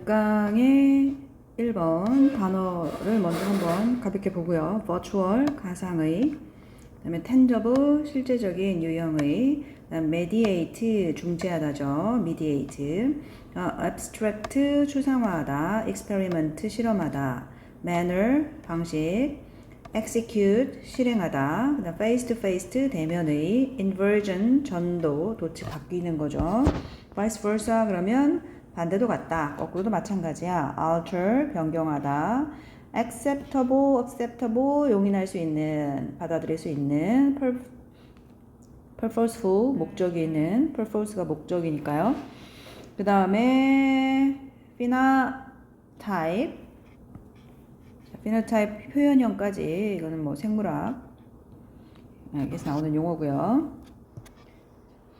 6강의 1번 단어를 먼저 한번 가볍게 보고요. virtual, 가상의, 그 다음에 tangible, 실제적인 유형의, 그다음 mediate, 중재하다죠. mediate, abstract, 추상화하다, experiment, 실험하다, manner, 방식, execute, 실행하다, 그다음 face to face, 대면의, inversion, 전도, 도치 바뀌는 거죠. vice versa 그러면 반대도 같다. 거꾸로도 마찬가지야. alter, 변경하다. acceptable, 용인할 수 있는, 받아들일 수 있는. purposeful, 목적이 있는. purpose가 목적이니까요. 그 다음에 phenotype. phenotype 표현형까지. 이거는 뭐 생물학 여기서 나오는 용어고요.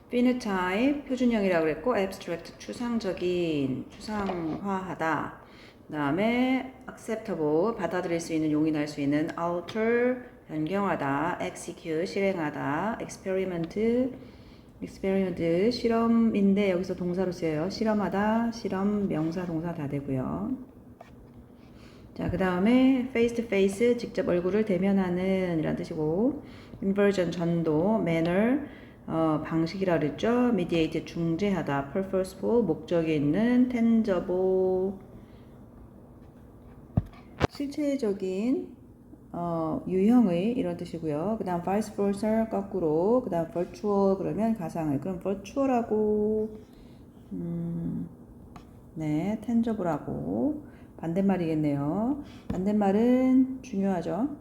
phenotype 표준형이라고 그랬고 abstract 추상적인 추상화하다. 그 다음에 acceptable 받아들일 수 있는 용인할 수 있는 alter 변경하다. execute 실행하다. experiment 실험인데 여기서 동사로 쓰여요. 실험하다 실험 명사 동사 다 되고요. 자, 그 다음에 face to face 직접 얼굴을 대면하는 이란 뜻이고 inversion 전도 manner 방식이라 그랬죠. mediate 중재하다, purposeful 목적이 있는, tangible 실체적인 유형의 이런 뜻이고요. 그 다음 vice versa 거꾸로, 그 다음 virtual 그러면 가상의. 그럼 virtual하고 네, tangible하고 반대말이겠네요. 반대말은 중요하죠.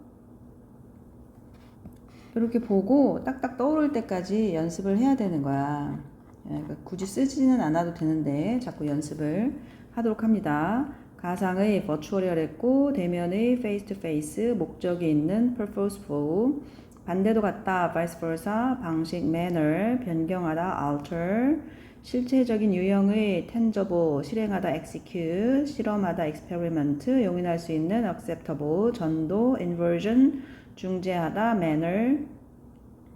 이렇게 보고 딱딱 떠오를 때까지 연습을 해야 되는 거야. 그러니까 굳이 쓰지는 않아도 되는데 자꾸 연습을 하도록 합니다. 가상의 virtual이라 했고 대면의 face to face 목적이 있는 purposeful 반대도 같다 vice versa 방식 manner 변경하다 alter 실체적인 유형의 tangible 실행하다 execute 실험하다 experiment 용인할 수 있는 acceptable 전도 inversion 중재하다 manner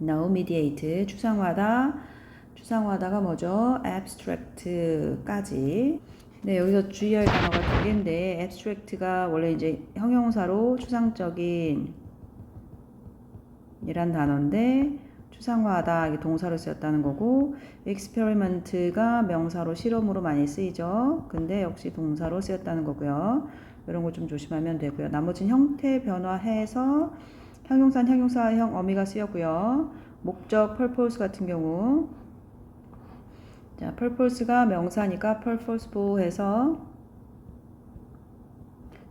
no mediate 추상화하다가 뭐죠? abstract까지. 네, 여기서 주의할 단어가 두 개인데 abstract가 원래 이제 형용사로 추상적인 이란 단어인데 추상화하다 이게 동사로 쓰였다는 거고 experiment가 명사로 실험으로 많이 쓰이죠. 근데 역시 동사로 쓰였다는 거고요. 이런 거 좀 조심하면 되고요. 나머지는 형태 변화해서 형용사형 어미가 쓰였고요. 목적 purpose 같은 경우 자, purpose가 명사니까 purposeful 해서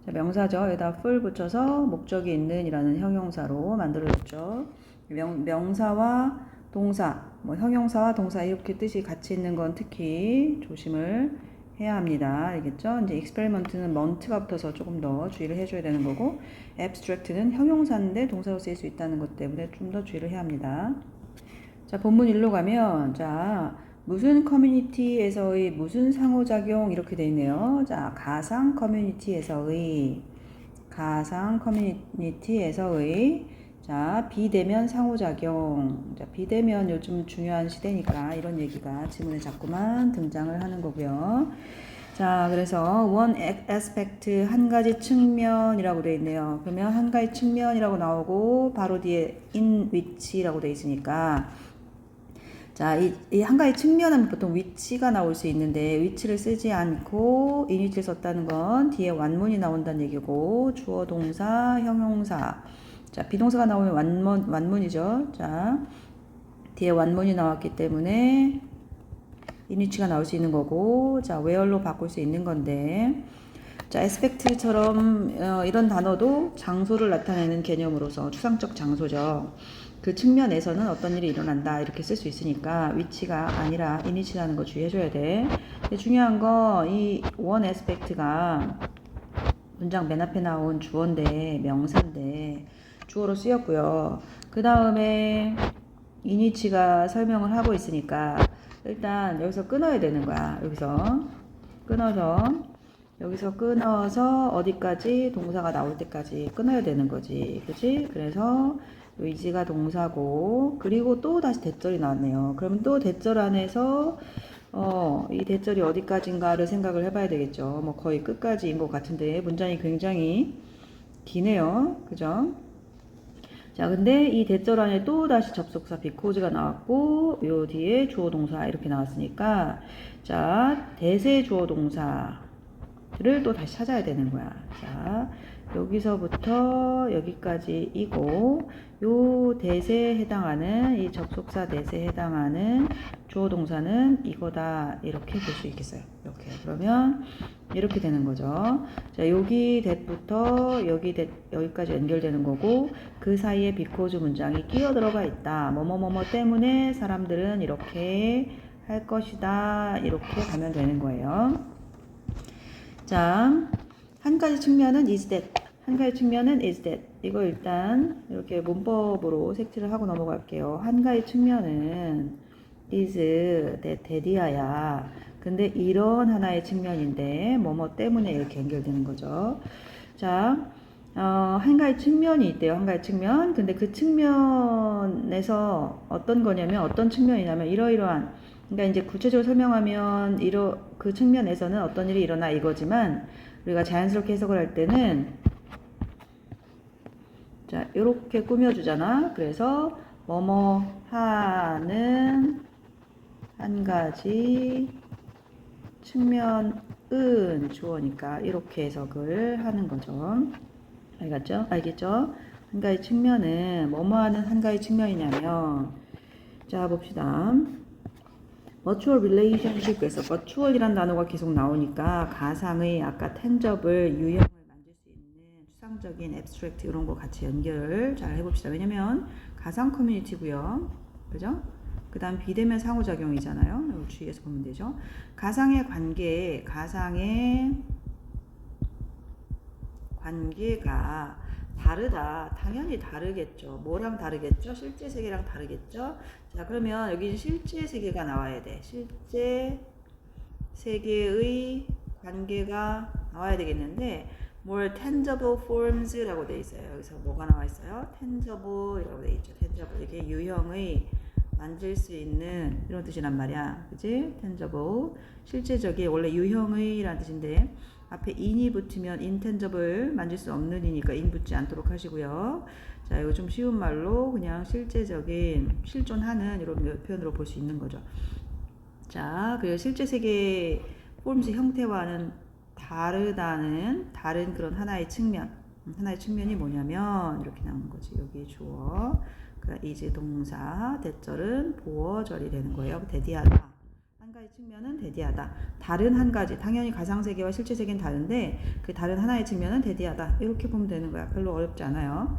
자, 명사죠. 여기다 full 붙여서 목적이 있는 이라는 형용사로 만들어졌죠. 명사와 동사, 뭐 형용사와 동사 이렇게 뜻이 같이 있는 건 특히 조심을 해야 합니다. 알겠죠? 이제 experiment는 mont가 붙어서 조금 더 주의를 해줘야 되는 거고 abstract는 형용사인데 동사로 쓰일 수 있다는 것 때문에 좀 더 주의를 해야 합니다. 자, 본문 1로 가면 자 무슨 커뮤니티에서의 무슨 상호작용 이렇게 돼 있네요. 자, 가상 커뮤니티에서의 자, 비대면 상호작용. 자, 비대면 요즘 중요한 시대니까 이런 얘기가 지문에 자꾸만 등장을 하는 거고요. 자, 그래서 one aspect 한 가지 측면이라고 돼 있네요. 그러면 한 가지 측면이라고 나오고 바로 뒤에 in which라고 돼 있으니까 자, 이 한 가지 측면은 보통 위치가 나올 수 있는데 위치를 쓰지 않고 인위치를 썼다는 건 뒤에 완문이 나온다는 얘기고 주어, 동사, 형용사 자, 비동사가 나오면 완문이죠. 자, 뒤에 완문이 나왔기 때문에 인위치가 나올 수 있는 거고 자, where로 바꿀 수 있는 건데 자, aspect처럼 이런 단어도 장소를 나타내는 개념으로서 추상적 장소죠. 그 측면에서는 어떤 일이 일어난다 이렇게 쓸 수 있으니까 위치가 아니라 인위치라는 거 주의해줘야 돼. 근데 중요한 거 이 one aspect가 문장 맨 앞에 나온 주어인데 명사인데 주어로 쓰였고요. 그 다음에 인위치가 설명을 하고 있으니까 일단 여기서 끊어야 되는 거야. 여기서 끊어서 어디까지 동사가 나올 때까지 끊어야 되는 거지. 그치? 그래서 의지가 동사고 그리고 또 다시 대절이 나왔네요. 그러면 또 대절 안에서 이 대절이 어디까지인가를 생각을 해봐야 되겠죠. 뭐 거의 끝까지인 것 같은데 문장이 굉장히 기네요. 그죠? 자, 근데 이 대절 안에 또 다시 접속사 because가 나왔고 요 뒤에 주어 동사 이렇게 나왔으니까 자, 대세 주어 동사를 또 다시 찾아야 되는 거야. 자, 여기서부터 여기까지이고 요 대세에 해당하는 이 접속사 대세에 해당하는 주어 동사는 이거다 이렇게 볼 수 있겠어요. 이렇게 그러면 이렇게 되는 거죠. 자, 여기 that부터 여기까지 연결되는 거고 그 사이에 because 문장이 끼어 들어가 있다. 뭐뭐뭐뭐 때문에 사람들은 이렇게 할 것이다. 이렇게 가면 되는 거예요. 자, 한 가지 측면은 is that. 한 가지 측면은 is that. 이거 일단 이렇게 문법으로 색칠을 하고 넘어갈게요. 한 가지 측면은 is that that이야. 근데 이런 하나의 측면인데 뭐뭐 때문에 이렇게 연결되는 거죠. 자, 한 가지 측면이 있대요. 한 가지 측면. 근데 그 측면에서 어떤 거냐면 어떤 측면이냐면 이러이러한 그러니까 이제 구체적으로 설명하면 그 측면에서는 어떤 일이 일어나 이거지만 우리가 자연스럽게 해석을 할 때는 자, 이렇게 꾸며주잖아. 그래서 뭐뭐 하는 한 가지 측면은 주어니까 이렇게 해석을 하는 거죠. 알겠죠? 알겠죠? 한 가지 측면은 뭐뭐 하는 한 가지 측면이냐면 자, 봅시다. virtual relationship에서 virtual이란 단어가 계속 나오니까 가상의 아까 tangible 유형을 만들 수 있는 추상적인 abstract 이런 거 같이 연결을 잘 해봅시다. 왜냐면 가상 커뮤니티고요. 그죠? 그 다음 비대면 상호작용이잖아요. 이거 주의해서 보면 되죠. 가상의 관계가 다르다. 당연히 다르겠죠. 뭐랑 다르겠죠? 실제 세계랑 다르겠죠? 자, 그러면 여기 실제 세계가 나와야 돼. 실제 세계의 관계가 나와야 되겠는데 more tangible forms라고 돼 있어요. 여기서 뭐가 나와 있어요? tangible이라고 돼 있죠. tangible. 이게 유형의 만질 수 있는 이런 뜻이란 말이야. 그치? tangible. 실제적인 원래 유형의라는 뜻인데 앞에 in이 붙으면 intangible 만질 수 없는 이니까 in 붙지 않도록 하시고요. 자, 이거 좀 쉬운 말로 그냥 실제적인 실존하는 이런 표현으로 볼 수 있는 거죠. 자, 그리고 실제 세계 폼스 형태와는 다른 그런 하나의 측면이 뭐냐면 이렇게 나오는 거지. 여기 주어, is 동사, 대절은 보어절이 되는 거예요. 대디하다. 한 가지 측면은 대디하다. 다른 한 가지, 당연히 가상세계와 실제 세계는 다른데 그 다른 하나의 측면은 대디하다. 이렇게 보면 되는 거야. 별로 어렵지 않아요.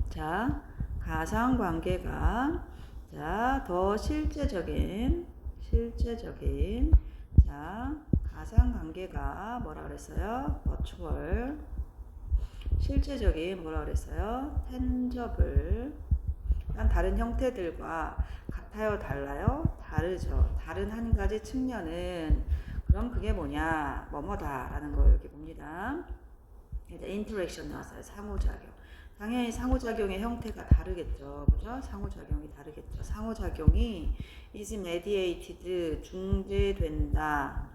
자, 가상관계가 자, 더 실제적인 자, 가상관계가 뭐라 그랬어요? virtual 실제적인 뭐라 그랬어요? tangible 다른 형태들과 같아요? 달라요? 다르죠. 다른 한 가지 측면은 그럼 그게 뭐냐? 뭐뭐다 라는 걸 이렇게 봅니다. 일단 interaction 나왔어요. 상호작용. 당연히 상호작용의 형태가 다르겠죠. 그죠? 상호작용이 다르겠죠. 상호작용이 is mediated, 중재된다.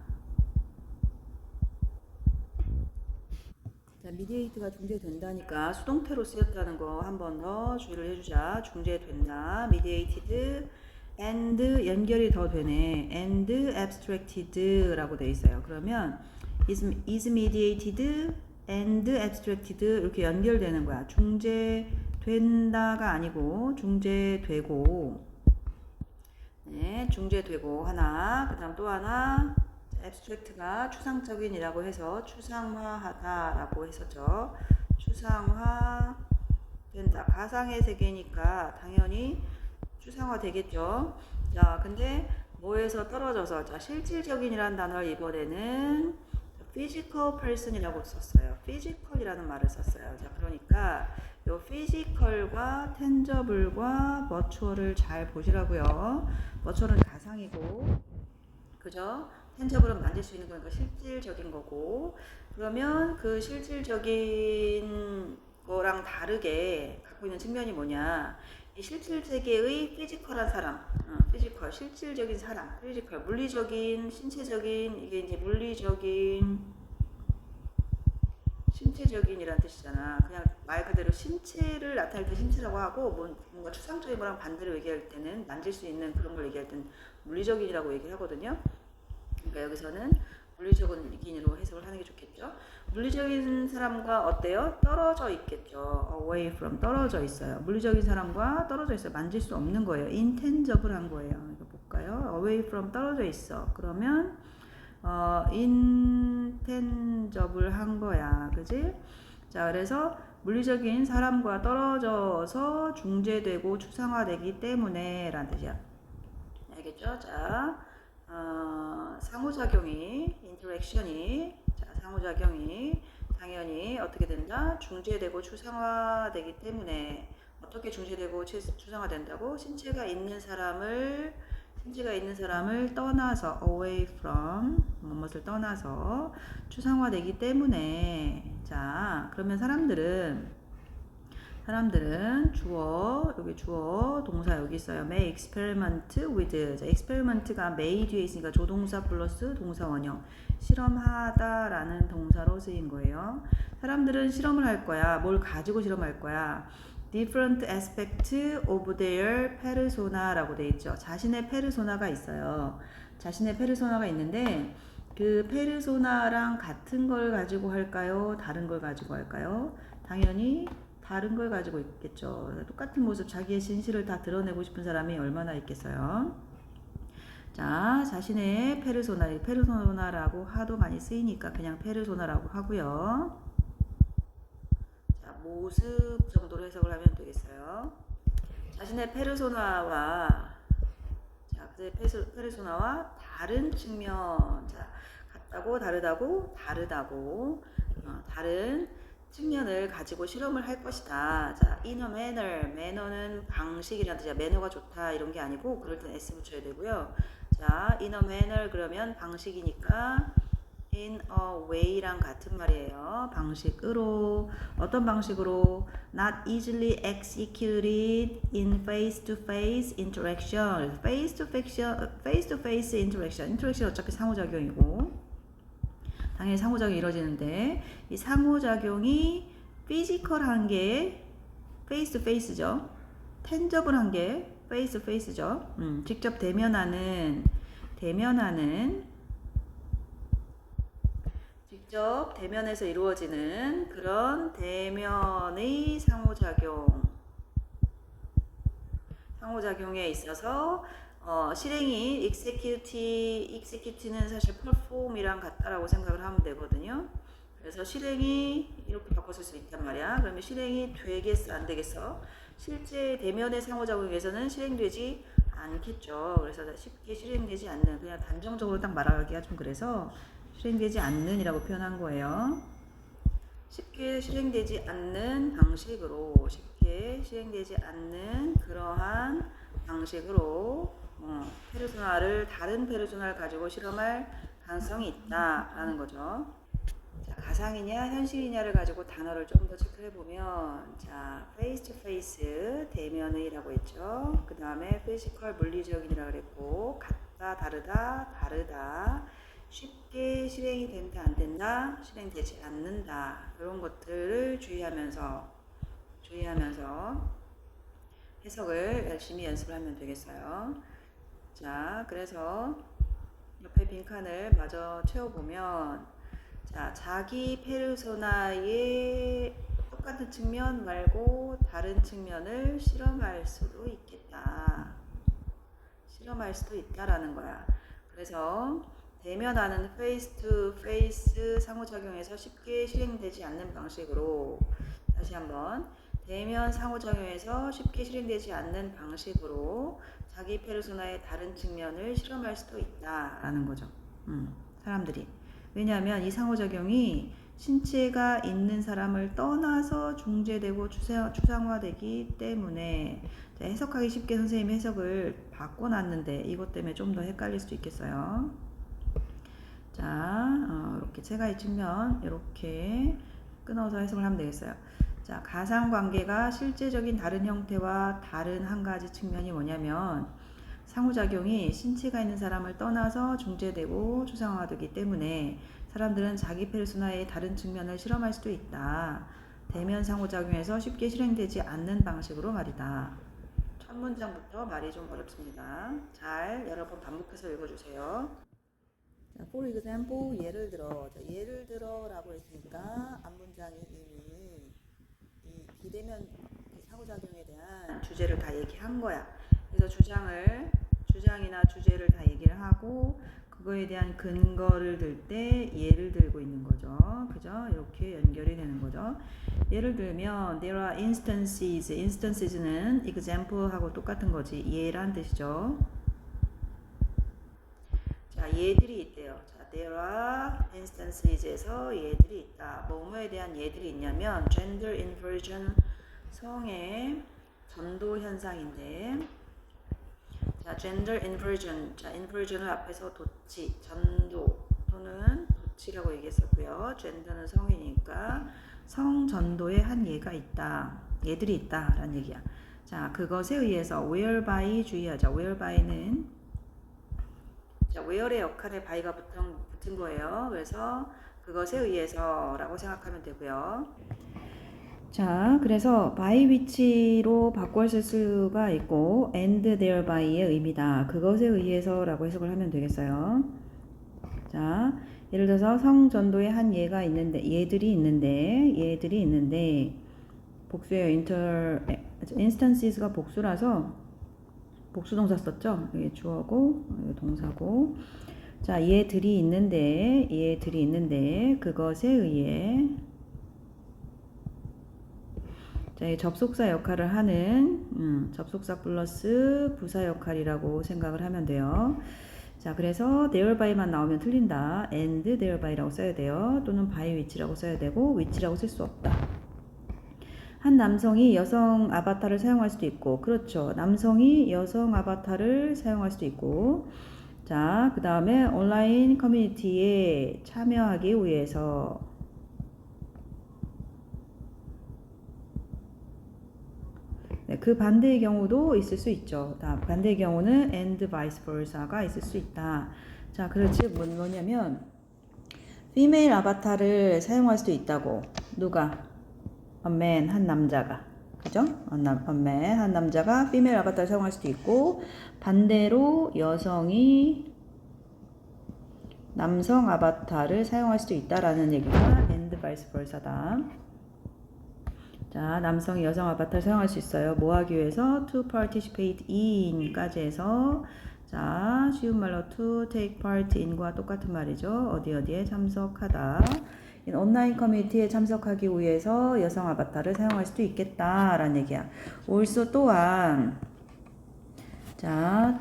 자, mediate가 중재된다니까 수동태로 쓰였다는 거 한 번 더 주의를 해주자. 중재된다. mediated and 연결이 더 되네. and abstracted라고 돼 있어요. 그러면 is mediated and abstracted 이렇게 연결되는 거야. 중재된다가 아니고 중재되고 네, 중재되고 하나 그 다음 또 하나 abstract가 추상적인이라고 해서 추상화하다라고 해서죠. 추상화된다. 가상의 세계니까 당연히 추상화 되겠죠. 자, 근데 뭐에서 떨어져서 자, 실질적인이라는 단어를 이번에는 physical person이라고 썼어요. physical이라는 말을 썼어요. 자, 그러니까 요 physical과 tangible과 virtual을 잘 보시라고요. virtual은 가상이고, 그죠? tangible은 만질 수 있는 거니까 실질적인 거고, 그러면 그 실질적인 거랑 다르게 갖고 있는 측면이 뭐냐? 이 실질 세계의 피지컬한 사람, 피지컬, 실질적인 사람, 피지컬, 물리적인, 신체적인, 이게 이제 물리적인, 신체적인이란 뜻이잖아. 그냥 말 그대로 신체를 나타낼 때 신체라고 하고, 뭔가 추상적인 거랑 반대로 얘기할 때는, 만질 수 있는 그런 걸 얘기할 때는 물리적인이라고 얘기를 하거든요. 그러니까 여기서는 물리적인으로 해석을 하는 게 좋겠죠. 물리적인 사람과 어때요? 떨어져 있겠죠. away from, 떨어져 있어요. 물리적인 사람과 떨어져 있어요. 만질 수 없는 거예요. intangible 한 거예요. 이거 볼까요? away from, 떨어져 있어. 그러면 intangible 한 거야. 그지? 자, 그래서 물리적인 사람과 떨어져서 중재되고 추상화되기 때문에 라는 뜻이야. 알겠죠? 자, 상호작용이, 인터랙션이, 자, 상호작용이 당연히 어떻게 된다? 중재되고 추상화되기 때문에. 어떻게 중재되고 추상화된다고? 신체가 있는 사람을 떠나서, away from, 무엇을 떠나서 추상화되기 때문에. 자, 그러면 사람들은 주어, 여기 주어, 동사 여기 있어요. may experiment with. 자, experiment가 may 뒤에 있으니까 조동사 플러스 동사 원형. 실험하다라는 동사로 쓰인 거예요. 사람들은 실험을 할 거야. 뭘 가지고 실험할 거야? different aspect of their persona라고 돼 있죠. 자신의 페르소나가 있어요. 자신의 페르소나가 있는데 그 페르소나랑 같은 걸 가지고 할까요? 다른 걸 가지고 할까요? 당연히 다른 걸 가지고 있겠죠. 똑같은 모습, 자기의 진실을 다 드러내고 싶은 사람이 얼마나 있겠어요. 자, 자신의 페르소나라고 하도 많이 쓰이니까 그냥 페르소나라고 하고요. 자, 모습 정도로 해석을 하면 되겠어요. 자신의 페르소나와 그의 페르소나와 다른 측면, 자, 같다고 다르다고 다른 측면을 가지고 실험을 할 것이다. 자, in a manner, manner는 방식이라는 뜻이야. 매너가 좋다 이런 게 아니고 그럴 땐 s 붙여야 되고요. 자, in a manner 그러면 방식이니까 in a way랑 같은 말이에요. 방식으로, 어떤 방식으로? not easily executed in face-to-face interaction. face-to-face interaction. interaction 어차피 상호작용이고 당연히 상호작용이 이루어지는데 이 상호작용이 피지컬한 게 face-to-face죠. tangible 게 face-to-face죠. 직접 직접 대면에서 이루어지는 그런 대면의 상호작용에 있어서 실행이 execute는 사실 perform이랑 같다라고 생각을 하면 되거든요. 그래서 실행이 이렇게 바꿔 쓸 수 있단 말이야. 그러면 실행이 되겠어, 안 되겠어? 실제 대면의 상호작용에서는 실행되지 않겠죠. 그래서 쉽게 실행되지 않는, 그냥 단정적으로 딱 말하기가 좀 그래서 실행되지 않는 이라고 표현한 거예요. 쉽게 실행되지 않는 방식으로, 그러한 방식으로 페르소나를 다른 페르소나를 가지고 실험할 가능성이 있다라는 거죠. 자, 가상이냐 현실이냐를 가지고 단어를 좀 더 체크해 보면, 자, face to face 대면의라고 했죠. 그 다음에 physical 물리적인이라고 그랬고, 같다, 다르다, 쉽게 실행이 된다, 안 된다, 실행되지 않는다, 이런 것들을 주의하면서 해석을 열심히 연습을 하면 되겠어요. 자, 그래서 옆에 빈칸을 마저 채워보면, 자, 자기 페르소나의 똑같은 측면 말고 다른 측면을 실험할 수도 있다라는 거야. 그래서 대면하는 페이스 투 페이스 상호작용에서 쉽게 실행되지 않는 방식으로, 다시 한번, 대면 상호작용에서 쉽게 실행되지 않는 방식으로 자기 페르소나의 다른 측면을 실험할 수도 있다라는 거죠. 사람들이. 왜냐하면 이 상호작용이 신체가 있는 사람을 떠나서 중재되고 추상화되기 때문에. 자, 해석하기 쉽게 선생님이 해석을 바꿔놨는데 이것 때문에 좀 더 헷갈릴 수도 있겠어요. 자, 이렇게 체가의 측면 이렇게 끊어서 해석을 하면 되겠어요. 자, 가상관계가 실제적인 다른 형태와 다른 한 가지 측면이 뭐냐면 상호작용이 신체가 있는 사람을 떠나서 중재되고 추상화되기 때문에 사람들은 자기 페르소나의 다른 측면을 실험할 수도 있다. 대면 상호작용에서 쉽게 실행되지 않는 방식으로 말이다. 첫 문장부터 말이 좀 어렵습니다. 잘 여러 번 반복해서 읽어주세요. 자, for example, 예를 들어. 자, 예를 들어라고 했으니까 앞문장이 이미 이 비대면 상호작용에 대한 주제를 다 얘기한 거야. 그래서 주장이나 주제를 다 얘기를 하고 그거에 대한 근거를 들 때 예를 들고 있는 거죠. 그죠? 이렇게 연결이 되는 거죠. 예를 들면 there are instances. instances는 example하고 똑같은 거지. 예란 뜻이죠. 자, 예들이 있대요. 자, there are instances에서 예들이 있다. 뭐뭐에 대한 예들이 있냐면 gender inversion, 성의 전도 현상인데, 자, gender inversion. 자, inversion을 앞에서 도치, 전도 또는 도치라고 얘기했었고요. gender는 성이니까 성 전도의 한 예가 있다. 예들이 있다라는 얘기야. 자, 그것에 의해서 whereby 주의하자. whereby는 자, where의 역할에 by가 붙은 거예요. 그래서 그것에 의해서 라고 생각하면 되고요. 자, 그래서 by which로 바꿔 쓸 수가 있고 and thereby 의 의미다. 그것에 의해서 라고 해석을 하면 되겠어요. 자, 예를 들어서 성전도의 한 예가 있는데, 얘들이 있는데 복수예요. instances가 복수라서 복수 동사 썼죠? 이게 주어고, 이게 동사고. 자, 얘들이 있는데, 그것에 의해. 자, 이 접속사 역할을 하는, 접속사 플러스 부사 역할이라고 생각을 하면 돼요. 자, 그래서 thereby,만 나오면 틀린다. and thereby,라고 써야 돼요. 또는 by which라고 써야 되고, which라고 쓸 수 없다. 한 남성이 여성 아바타를 사용할 수도 있고, 그렇죠. 남성이 여성 아바타를 사용할 수도 있고, 자, 그 다음에 온라인 커뮤니티에 참여하기 위해서, 네, 그 반대의 경우도 있을 수 있죠. 반대의 경우는 and vice versa가 있을 수 있다. 자, 그렇지. 뭐냐면, female 아바타를 사용할 수도 있다고. 누가? a man, 한 남자가. 그죠? a man, 한 남자가 female 아바타를 사용할 수도 있고, 반대로 여성이 남성 아바타를 사용할 수도 있다라는 얘기가 and vice versa다. 자, 남성이 여성 아바타를 사용할 수 있어요. 뭐 하기 위해서? to participate in까지 해서, 자, 쉬운 말로 to take part in과 똑같은 말이죠. 어디에 참석하다. 온라인 커뮤니티에 참석하기 위해서 여성 아바타를 사용할 수도 있겠다라는 얘기야. also 또한, 자,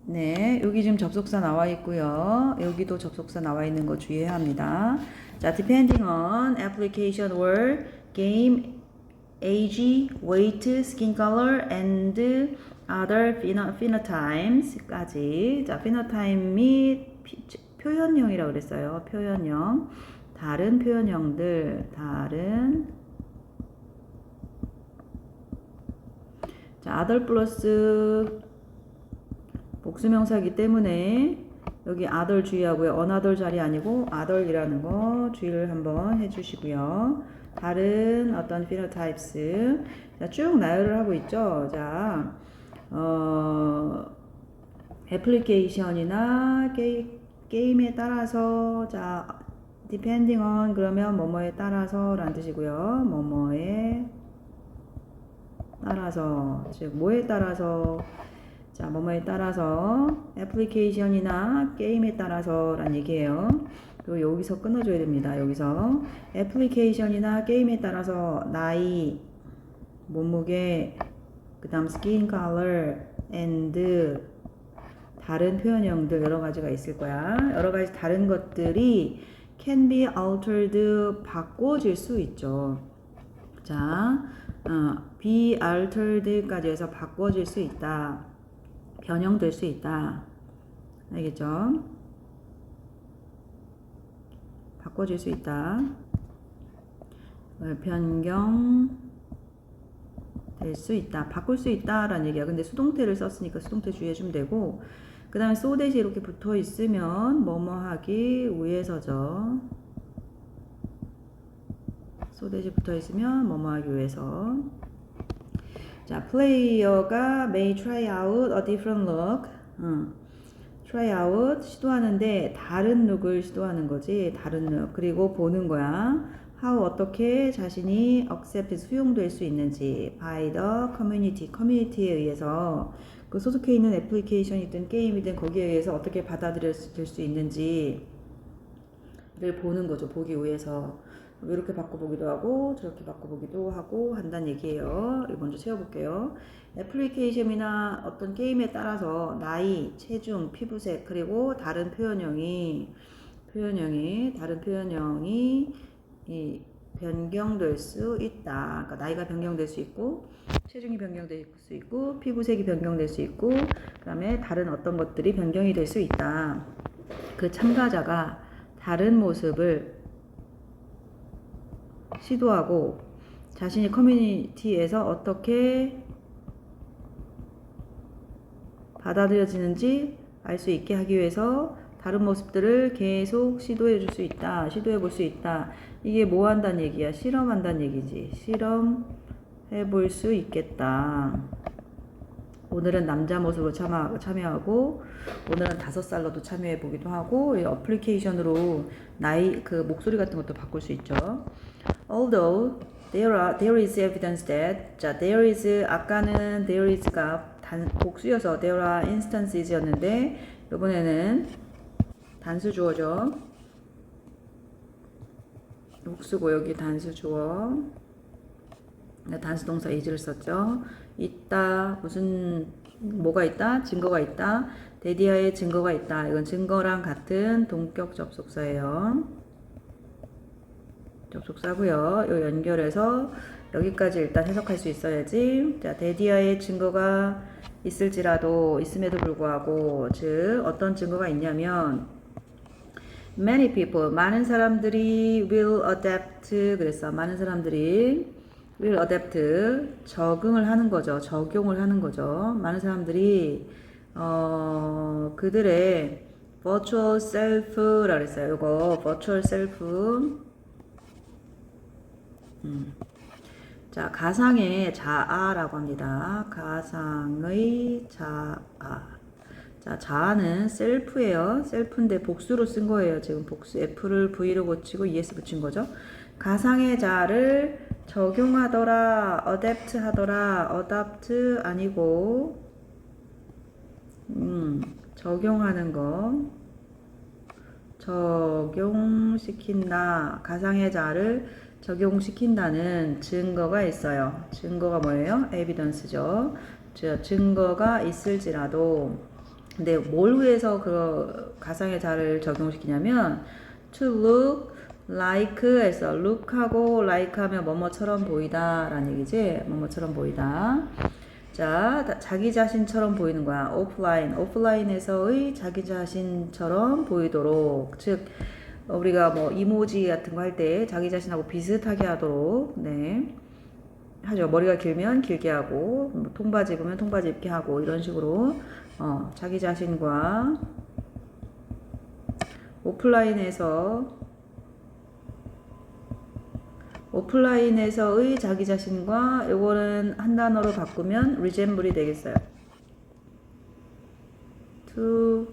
네, 여기 지금 접속사 나와 있고요. 여기도 접속사 나와 있는 거 주의해야 합니다. 자, depending on application or game, age, weight, skin color, and other phenotypes까지. 자, phenotype이 표현형이라고 그랬어요. 표현형. 다른 표현형들, 자, other 플러스 복수명사이기 때문에 여기 other 주의하고요. another 자리 아니고 other이라는 거 주의를 한번 해주시고요. 다른 어떤 phenotypes. 자, 쭉 나열을 하고 있죠. 자, 애플리케이션이나 게임에 따라서, 자, depending on 그러면 뭐뭐에 따라서 라는 뜻이고요. 뭐뭐에 따라서, 즉 뭐에 따라서, 자, 뭐뭐에 따라서, 애플리케이션이나 게임에 따라서 라는 얘기예요. 그리고 여기서 끊어줘야 됩니다. 여기서 애플리케이션이나 게임에 따라서 나이, 몸무게, 그 다음 skin color and 다른 표현형들 여러 가지가 있을 거야. 여러 가지 다른 것들이 can be altered, 바꿔질 수 있죠. 자, be altered까지 해서 바꿔질 수 있다. 변형될 수 있다. 알겠죠? 바꿔질 수 있다. 변경 될 수 있다. 바꿀 수 있다라는 얘기야. 근데 수동태를 썼으니까 수동태 주의해주면 되고, 그 다음에 so that이 이렇게 붙어 있으면 뭐뭐 하기 위해서죠. so that이 붙어 있으면 뭐뭐 하기 위해서. 자, player가 may try out a different look. try out 시도하는데 다른 룩을 시도하는 거지. 다른 룩. 그리고 보는 거야. how 어떻게 자신이 accept 수용될 수 있는지 by the community 커뮤니티에 의해서 그 소속해 있는 애플리케이션이든 게임이든 거기에 의해서 어떻게 받아들여질 수 있는지를 보는 거죠. 보기 위해서 이렇게 바꿔보기도 하고 저렇게 바꿔보기도 하고 한다는 얘기예요. 이거 먼저 채워볼게요. 애플리케이션이나 어떤 게임에 따라서 나이, 체중, 피부색 그리고 다른 표현형이 이 변경될 수 있다. 그러니까 나이가 변경될 수 있고 체중이 변경될 수 있고 피부색이 변경될 수 있고 그다음에 다른 어떤 것들이 변경이 될 수 있다. 그 참가자가 다른 모습을 시도하고 자신이 커뮤니티에서 어떻게 받아들여지는지 알 수 있게 하기 위해서 다른 모습들을 계속 시도해 줄 수 있다. 시도해 볼 수 있다. 이게 뭐 한다는 얘기야? 실험한다는 얘기지. 실험해 볼 수 있겠다. 오늘은 남자 모습으로 참여하고 오늘은 5살로도 참여해 보기도 하고 이 어플리케이션으로 나이 그 목소리 같은 것도 바꿀 수 있죠. Although there is evidence that 자 there is 아까는 there is가 복수여서 there are instances였는데 이번에는 단수 주어죠. 복수고 여기 단수 주어. 단수 동사 is를 썼죠. 있다 무슨 뭐가 있다 증거가 있다 데디아의 증거가 있다. 이건 증거랑 같은 동격 접속사예요. 접속사고요. 요 연결해서 여기까지 일단 해석할 수 있어야지. 자, 데디아의 증거가 있을지라도 있음에도 불구하고 즉 어떤 증거가 있냐면 many people 많은 사람들이 will adapt 그랬어. 많은 사람들이 will adapt 적응을 하는 거죠. 적용을 하는 거죠. 많은 사람들이 그들의 virtual self라고 그랬어요. 이거 virtual self 자, 가상의 자아라고 합니다. 가상의 자아. 자, 자아는 셀프예요. 셀프인데 복수로 쓴 거예요. 지금 복수 F를 V로 고치고 ES 붙인 거죠. 가상의 자아를 적용하더라, 어댑트 하더라, 어답트 아니고, 적용하는 거, 적용시킨다, 가상의 자아를 적용시킨다는 증거가 있어요. 증거가 뭐예요? evidence죠. 증거가 있을지라도, 근데 뭘 위해서 그 가상의 자아를 적용시키냐면, to look like 해서 look하고 like 하면 뭐뭐처럼 보이다 라는 얘기지. 뭐뭐처럼 보이다. 자, 자기 자신처럼 보이는 거야. 오프라인에서의 자기 자신처럼 보이도록. 즉 우리가 뭐 이모지 같은 거 할 때 자기 자신하고 비슷하게 하도록 네 하죠. 머리가 길면 길게 하고 뭐 통바지 입으면 통바지 입게 하고 이런 식으로 자기 자신과 오프라인에서의 자기 자신과 요거는 한 단어로 바꾸면 resemble이 되겠어요. to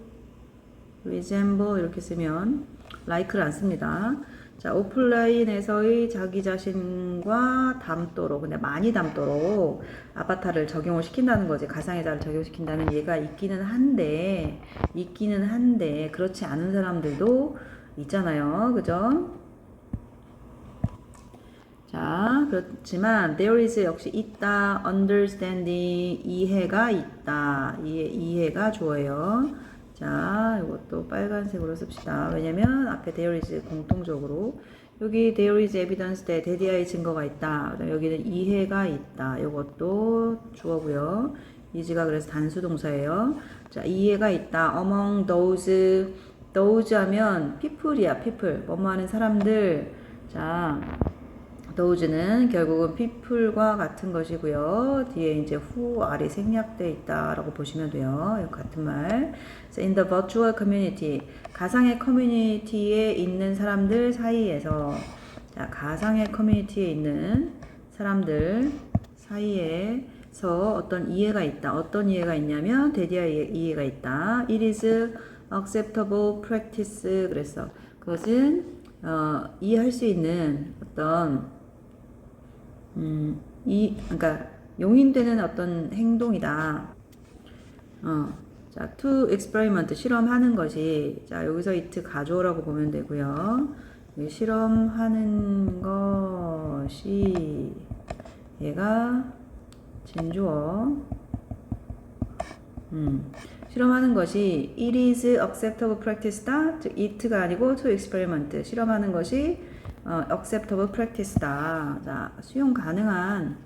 resemble 이렇게 쓰면 like를 안 씁니다. 자, 오프라인에서의 자기 자신과 닮도록, 근데 많이 닮도록 아바타를 적용을 시킨다는 거지. 가상의 자를 적용시킨다는 얘가 있기는 한데, 그렇지 않은 사람들도 있잖아요. 그죠? 자, 그렇지만 there is 역시 있다, understanding 이해가 있다, 이해가 주어예요. 자, 이것도 빨간색으로 씁시다. 왜냐면 앞에 there is 공통적으로 여기 there is evidence 때 데디아의 증거가 있다. 여기는 이해가 있다. 이것도 주어고요. is가 그래서 단수 동사예요. 자, 이해가 있다. among those 하면 people이야. people 뭐뭐 하는 사람들. 자, those는 결국은 people과 같은 것이고요. 뒤에 이제 who are이 생략되어 있다라고 보시면 돼요. 같은 말. So in the virtual community, 가상의 커뮤니티에 있는 사람들 사이에서, 자, 가상의 커뮤니티에 있는 사람들 사이에서 어떤 이해가 있다. 어떤 이해가 있냐면 대디아의 이해가 있다. It is acceptable practice. 그래서 그것은 이해할 수 있는 어떤 그러니까 용인되는 어떤 행동이다. 자, to experiment 실험하는 것이, 자, 여기서 it 가져오라고 보면 되고요. 실험하는 것이, 얘가 진주어. 실험하는 것이 it is acceptable practice다. it가 아니고 to experiment. 실험하는 것이 acceptable practice다. 자, 수용 가능한,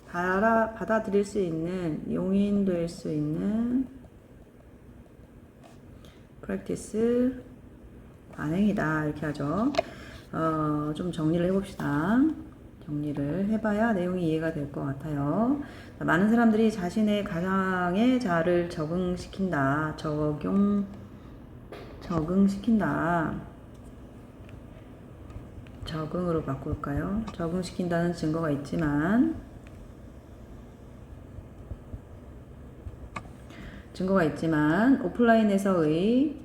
받아들일 수 있는, 용인될 수 있는 practice, 관행이다. 이렇게 하죠. 좀 정리를 해봅시다. 정리를 해봐야 내용이 이해가 될 것 같아요. 많은 사람들이 자신의 가상의 자아를 적응시킨다. 적응시킨다. 적응으로 바꿀까요? 적응시킨다는 증거가 있지만, 오프라인에서의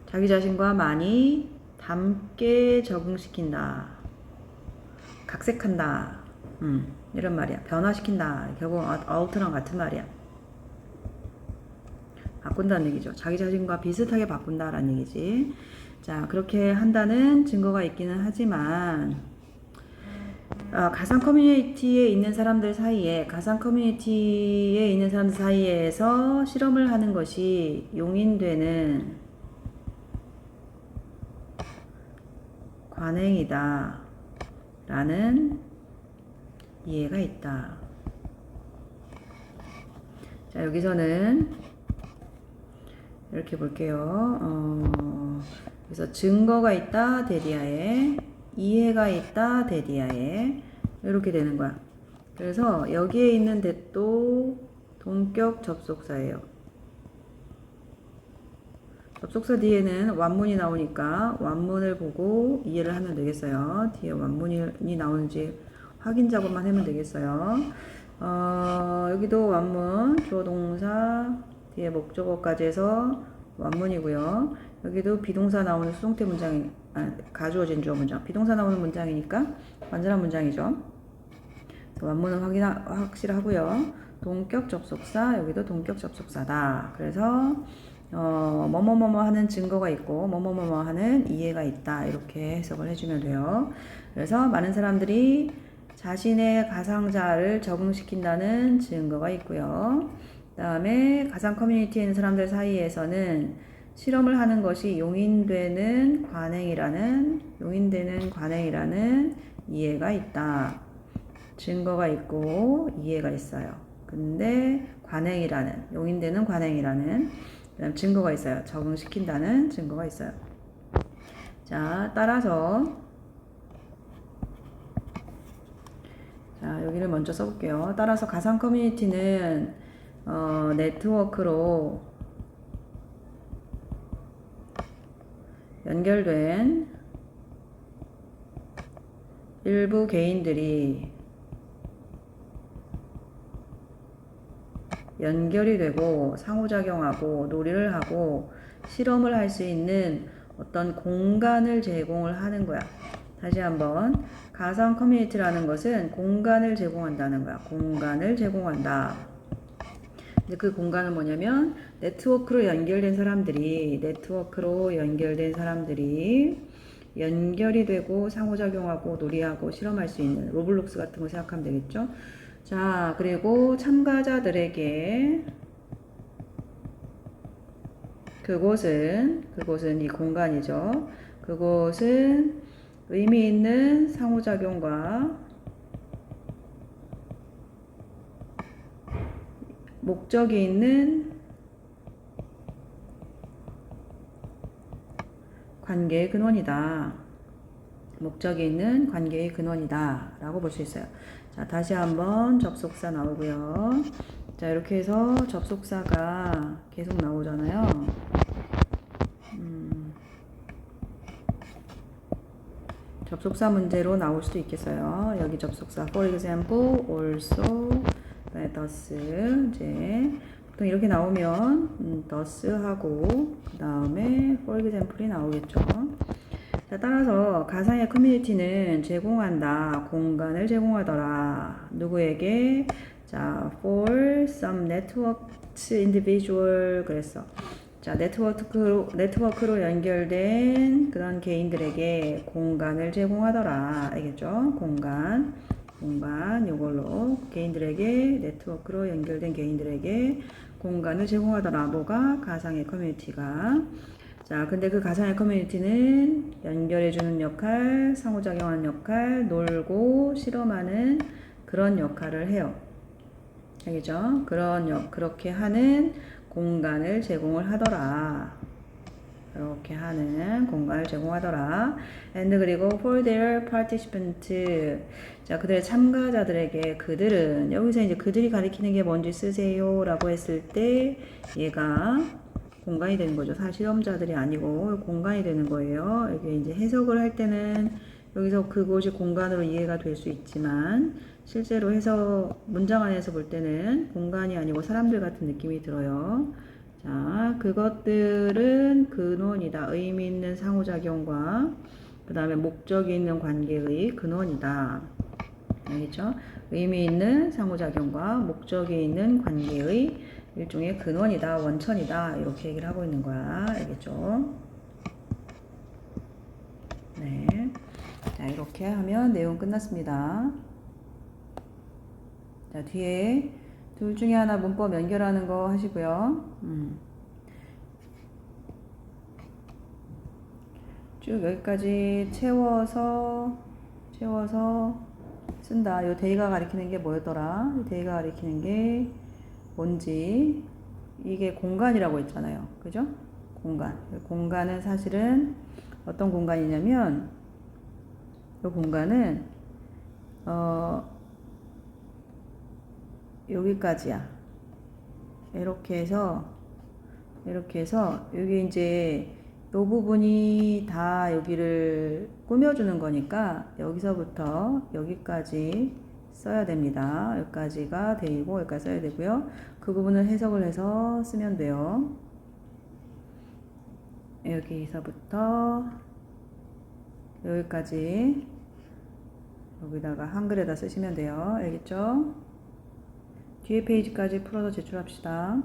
자기 자신과 많이 닮게 적응시킨다. 각색한다. 이런 말이야. 변화시킨다. 결국 alter랑 같은 말이야. 바꾼다는 얘기죠. 자기 자신과 비슷하게 바꾼다라는 얘기지. 자, 그렇게 한다는 증거가 있기는 하지만 가상 커뮤니티에 있는 사람들 사이에서 실험을 하는 것이 용인되는 관행이다 라는 이해가 있다. 자, 여기서는 이렇게 볼게요. 그래서 증거가 있다 데디아에, 이해가 있다 데디아에, 이렇게 되는 거야. 그래서 여기에 있는 that도 동격 접속사예요. 접속사 뒤에는 완문이 나오니까 완문을 보고 이해를 하면 되겠어요. 뒤에 완문이 나오는지 확인 작업만 하면 되겠어요. 여기도 완문, 주어 동사, 뒤에 목적어까지 해서 완문이고요. 여기도 비동사 나오는 수동태 문장이, 가주어진 주어 문장. 비동사 나오는 문장이니까 완전한 문장이죠. 완문은 확실하고요. 동격 접속사, 여기도 동격 접속사다. 그래서 뭐뭐뭐뭐 하는 증거가 있고 뭐뭐뭐뭐 하는 이해가 있다. 이렇게 해석을 해주면 돼요. 그래서 많은 사람들이 자신의 가상자를 적응시킨다는 증거가 있고요. 그 다음에 가상 커뮤니티에 있는 사람들 사이에서는 실험을 하는 것이 용인되는 관행이라는 이해가 있다. 증거가 있고 이해가 있어요. 근데 용인되는 관행이라는 증거가 있어요. 적응시킨다는 증거가 있어요. 자, 따라서 자, 여기를 먼저 써볼게요. 따라서 가상 커뮤니티는 네트워크로 연결된 일부 개인들이 연결이 되고 상호작용하고 놀이를 하고 실험을 할 수 있는 어떤 공간을 제공을 하는 거야. 다시 한번, 가상 커뮤니티라는 것은 공간을 제공한다는 거야. 공간을 제공한다. 근데 그 공간은 뭐냐면 네트워크로 연결된 사람들이 연결이 되고 상호작용하고 놀이하고 실험할 수 있는 로블록스 같은 거 생각하면 되겠죠. 자, 그리고 참가자들에게 그곳은 이 공간이죠. 그곳은 의미 있는 상호작용과 목적이 있는 관계의 근원이다. 목적이 있는 관계의 근원이다 라고 볼 수 있어요. 자, 다시 한번 접속사 나오고요. 자, 이렇게 해서 접속사가 계속 나오잖아요. 접속사 문제로 나올 수도 있겠어요. 여기 접속사 for example, also, thus 이제 보통 이렇게 나오면 thus 하고 그 다음에 for example이 나오겠죠. 자, 따라서 가상의 커뮤니티는 제공한다. 공간을 제공하더라. 누구에게? 자, for some networked individual 그랬어. 자, 네트워크로 연결된 그런 개인들에게 공간을 제공하더라. 알겠죠? 공간, 요걸로 개인들에게, 네트워크로 연결된 개인들에게 공간을 제공하더라. 뭐가? 가상의 커뮤니티가. 자, 근데 그 가상의 커뮤니티는 연결해주는 역할, 상호작용하는 역할, 놀고 실험하는 그런 역할을 해요. 알겠죠? 그렇게 하는 공간을 제공을 하더라. 이렇게 하는 공간을 제공하더라. and 그리고 for their participant. 자, 그들의 참가자들에게 그들은 여기서 이제 그들이 가리키는 게 뭔지 쓰세요 라고 했을 때 얘가 공간이 되는 거죠. 실험자들이 아니고 공간이 되는 거예요. 이게 이제 해석을 할 때는 여기서 그곳이 공간으로 이해가 될 수 있지만 실제로 문장 안에서 볼 때는 공간이 아니고 사람들 같은 느낌이 들어요. 자, 그것들은 근원이다. 의미 있는 상호작용과 그 다음에 목적이 있는 관계의 근원이다. 알겠죠? 의미 있는 상호작용과 목적이 있는 관계의 일종의 근원이다, 원천이다 이렇게 얘기를 하고 있는 거야. 알겠죠? 네. 자, 이렇게 하면 내용 끝났습니다. 자, 뒤에 둘 중에 하나 문법 연결하는 거 하시고요. 쭉 여기까지 채워서 쓴다. 요 데이가 가리키는 게 뭐였더라? 이 데이가 가리키는 게 뭔지. 이게 공간이라고 했잖아요. 그죠? 공간은 사실은 어떤 공간이냐면 이 공간은 여기까지야. 이렇게 해서 여기 이제 이 부분이 다 여기를 꾸며주는 거니까 여기서부터 여기까지 써야 됩니다. 여기까지가 데이고 여기까지 써야 되고요. 그 부분을 해석을 해서 쓰면 돼요. 여기서부터 여기까지 여기다가 한글에다 쓰시면 돼요. 알겠죠? 뒤에 페이지까지 풀어서 제출합시다.